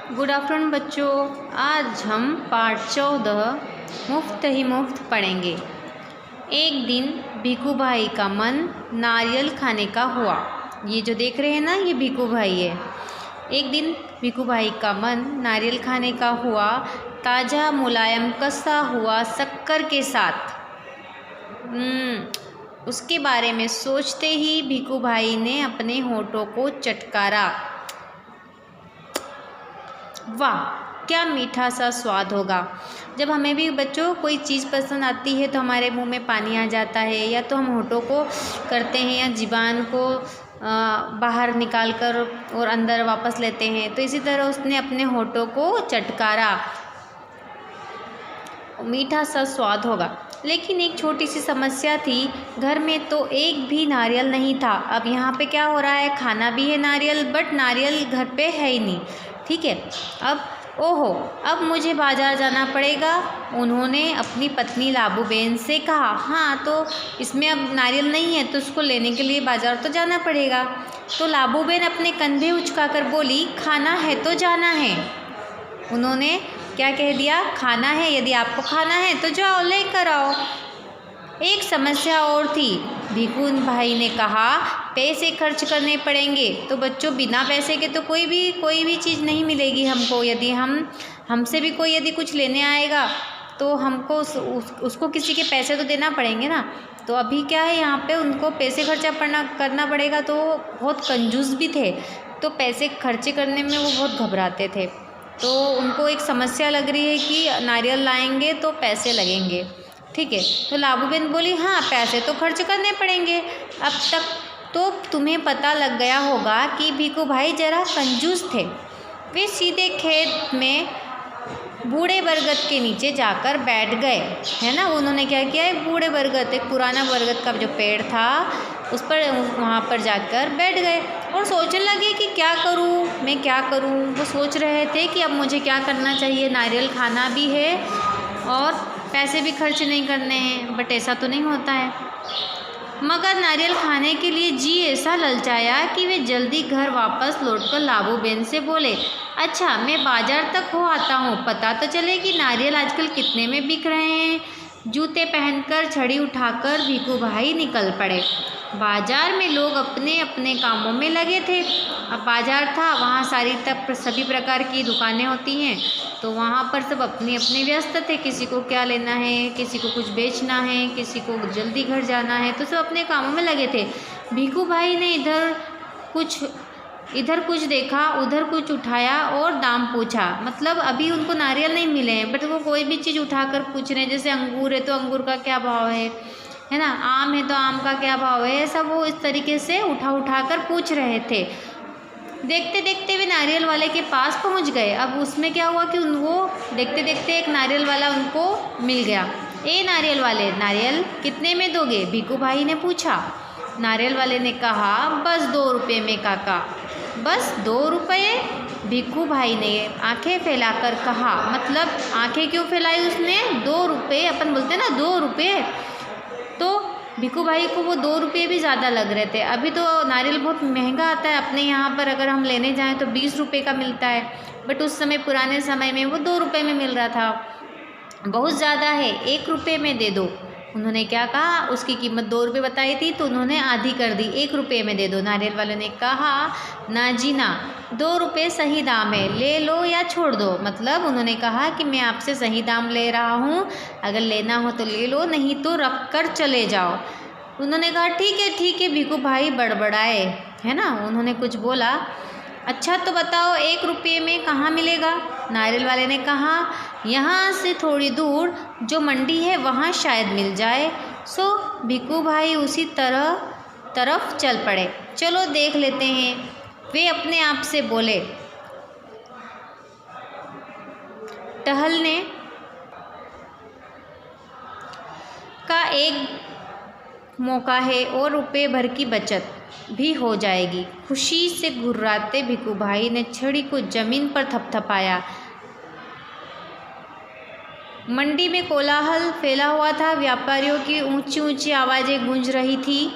Good afternoon बच्चों। आज हम पाठ 14 मुफ्त ही मुफ्त पढ़ेंगे। एक दिन भिखू भाई का मन नारियल खाने का हुआ। ये जो देख रहे हैं ना, ये भिखू भाई है। एक दिन भिखू भाई का मन नारियल खाने का हुआ, ताज़ा मुलायम कसा हुआ शक्कर के साथ। उसके बारे में सोचते ही भिखू भाई ने अपने होठों को चटकारा। वाह, क्या मीठा सा स्वाद होगा। जब हमें भी बच्चों कोई चीज़ पसंद आती है तो हमारे मुंह में पानी आ जाता है, या तो हम होठों को करते हैं या ज़ुबान को बाहर निकाल कर और अंदर वापस लेते हैं। तो इसी तरह उसने अपने होठों को चटकारा। मीठा सा स्वाद होगा, लेकिन एक छोटी सी समस्या थी। घर में तो एक भी नारियल नहीं था। अब यहाँ पे क्या हो रहा है, खाना भी है नारियल, बट नारियल घर पे है ही नहीं। ठीक है, अब मुझे बाज़ार जाना पड़ेगा। उन्होंने अपनी पत्नी लाबूबेन से कहा। हाँ, तो इसमें अब नारियल नहीं है तो उसको लेने के लिए बाज़ार तो जाना पड़ेगा। तो लाबूबेन अपने कंधे उचकाकर बोली, खाना है तो जाना है। उन्होंने क्या कह दिया, खाना है, यदि आपको खाना है तो जाओ लेकर आओ। एक समस्या और थी। भिखू भाई ने कहा, पैसे खर्च करने पड़ेंगे। तो बच्चों, बिना पैसे के तो कोई भी चीज़ नहीं मिलेगी हमको। यदि हमसे भी कोई यदि कुछ लेने आएगा तो हमको उसको किसी के पैसे तो देना पड़ेंगे ना। तो अभी क्या है, यहाँ पे उनको पैसे खर्चा करना पड़ेगा। तो बहुत कंजूस भी थे, तो पैसे खर्चे करने में वो बहुत घबराते थे। तो उनको एक समस्या लग रही है कि नारियल लाएंगे तो पैसे लगेंगे। ठीक है, तो लाबूबेन बोली, हाँ पैसे तो खर्च करने पड़ेंगे। अब तक तो तुम्हें पता लग गया होगा कि भिखू भाई जरा कंजूस थे। वे सीधे खेत में बूढ़े बरगद के नीचे जाकर बैठ गए, है ना। उन्होंने क्या किया है, बूढ़े बरगद, एक पुराना बरगद का जो पेड़ था, उस पर वहाँ पर जाकर बैठ गए और सोचने लगे कि क्या करूँ, मैं क्या करूँ। वो सोच रहे थे कि अब मुझे क्या करना चाहिए, नारियल खाना भी है और पैसे भी खर्च नहीं करने हैं। बट ऐसा तो नहीं होता है। मगर नारियल खाने के लिए जी ऐसा ललचाया कि वे जल्दी घर वापस लौटकर लाबूबेन से बोले, अच्छा मैं बाज़ार तक हो आता हूँ, पता तो चले कि नारियल आजकल कितने में बिक रहे हैं। जूते पहनकर छड़ी उठाकर भिखू भाई निकल पड़े। बाज़ार में लोग अपने अपने कामों में लगे थे। अब बाज़ार था, वहाँ सभी प्रकार की दुकानें होती हैं, तो वहाँ पर सब अपने अपने व्यस्त थे। किसी को क्या लेना है, किसी को कुछ बेचना है, किसी को जल्दी घर जाना है, तो सब अपने कामों में लगे थे। भिखू भाई ने इधर कुछ देखा, उधर कुछ उठाया और दाम पूछा। मतलब अभी उनको नारियल नहीं मिले हैं, बट वो कोई भी चीज़ उठाकर पूछ रहे हैं। जैसे अंगूर है तो अंगूर का क्या भाव है ना, आम है तो आम का क्या भाव है, ऐसा वो इस तरीके से उठा कर पूछ रहे थे। देखते देखते वे नारियल वाले के पास पहुंच गए। अब उसमें क्या हुआ कि वो देखते देखते एक नारियल वाला उनको मिल गया। ए नारियल वाले, नारियल कितने में दोगे, भिखू भाई ने पूछा। नारियल वाले ने कहा, बस 2 रुपये में काका। बस 2 रुपये, भिखू भाई ने आंखें फैलाकर कहा। मतलब आंखें क्यों फैलाई उसने, 2 रुपये, अपन बोलते ना 2 रुपये, तो भिखू भाई को वो 2 रुपये भी ज़्यादा लग रहे थे। अभी तो नारियल बहुत महंगा आता है, अपने यहाँ पर अगर हम लेने जाएं तो 20 रुपये का मिलता है, बट उस समय पुराने समय में वो 2 रुपये में मिल रहा था। बहुत ज़्यादा है, 1 रुपये में दे दो। उन्होंने क्या कहा, उसकी कीमत 2 रुपये बताई थी तो उन्होंने आधी कर दी, 1 रुपये में दे दो। नारियल वाले ने कहा, ना जी ना, 2 रुपये सही दाम है, ले लो या छोड़ दो। मतलब उन्होंने कहा कि मैं आपसे सही दाम ले रहा हूँ, अगर लेना हो तो ले लो, नहीं तो रख कर चले जाओ। उन्होंने कहा, ठीक है। भिखू भाई बड़बड़ाए, है ना, उन्होंने कुछ बोला। अच्छा तो बताओ 1 रुपये में कहाँ मिलेगा। नारियल वाले ने कहा, यहाँ से थोड़ी दूर जो मंडी है वहाँ शायद मिल जाए। सो भिखू भाई उसी तरफ चल पड़े। चलो देख लेते हैं, वे अपने आप से बोले। टहलने का एक मौका है और रुपये भर की बचत भी हो जाएगी। खुशी से घुर्राते भिखू भाई ने छड़ी को जमीन पर थपथपाया। मंडी में कोलाहल फैला हुआ था। व्यापारियों की ऊंची ऊंची आवाज़ें गूंज रही थी।